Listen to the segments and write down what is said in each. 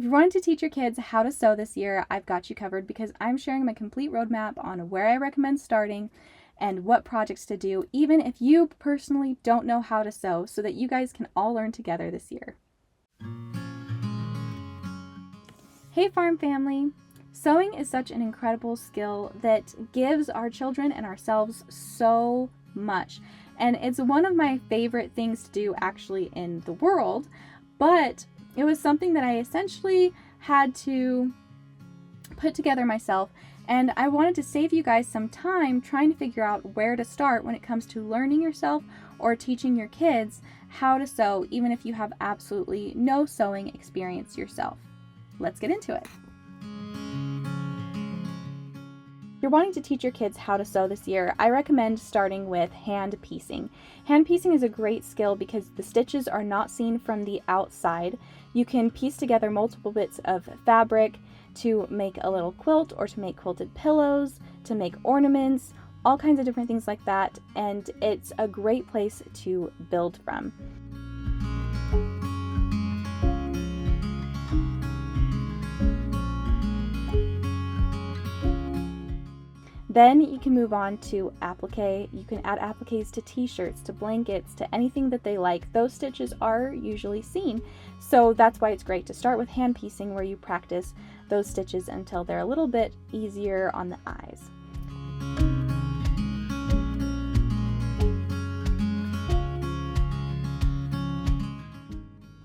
If you're wanting to teach your kids how to sew this year, I've got you covered because I'm sharing my complete roadmap on where I recommend starting and what projects to do, even if you personally don't know how to sew, so that you guys can all learn together this year. Hey farm family! Sewing is such an incredible skill that gives our children and ourselves so much. And it's one of my favorite things to do actually in the world, but it was something that I essentially had to put together myself, and I wanted to save you guys some time trying to figure out where to start when it comes to learning yourself or teaching your kids how to sew, even if you have absolutely no sewing experience yourself. Let's get into it. If you're wanting to teach your kids how to sew this year, I recommend starting with hand piecing. Hand piecing is a great skill because the stitches are not seen from the outside. You can piece together multiple bits of fabric to make a little quilt or to make quilted pillows, to make ornaments, all kinds of different things like that, and it's a great place to build from. Then you can move on to applique. You can add appliques to t-shirts, to blankets, to anything that they like. Those stitches are usually seen, so that's why it's great to start with hand piecing, where you practice those stitches until they're a little bit easier on the eyes.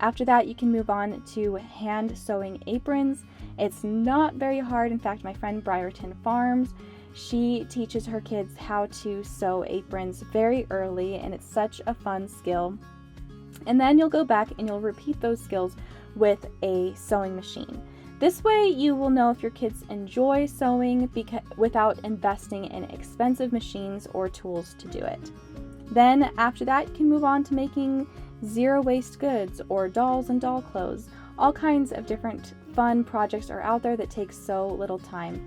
After that, you can move on to hand sewing aprons. It's not very hard. In fact, my friend Briarton Farms, she teaches her kids how to sew aprons very early, and it's such a fun skill. And then you'll go back and you'll repeat those skills with a sewing machine. This way you will know if your kids enjoy sewing without investing in expensive machines or tools to do it. Then after that, you can move on to making zero waste goods or dolls and doll clothes. All kinds of different fun projects are out there that take so little time.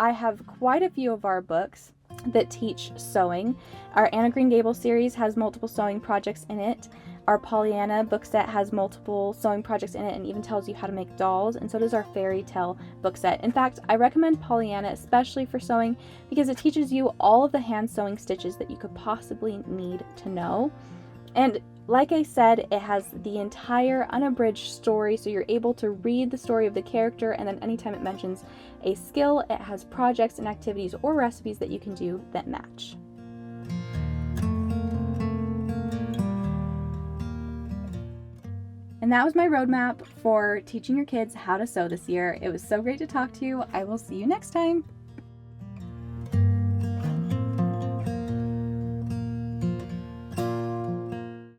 I have quite a few of our books that teach sewing. Our Anna Green Gables series has multiple sewing projects in it. Our Pollyanna book set has multiple sewing projects in it and even tells you how to make dolls, and so does our fairy tale book set. In fact, I recommend Pollyanna especially for sewing because it teaches you all of the hand sewing stitches that you could possibly need to know. And like I said, it has the entire unabridged story, so you're able to read the story of the character, and then anytime it mentions a skill, it has projects and activities or recipes that you can do that match. And that was my roadmap for teaching your kids how to sew this year. It was so great to talk to you. I will see you next time.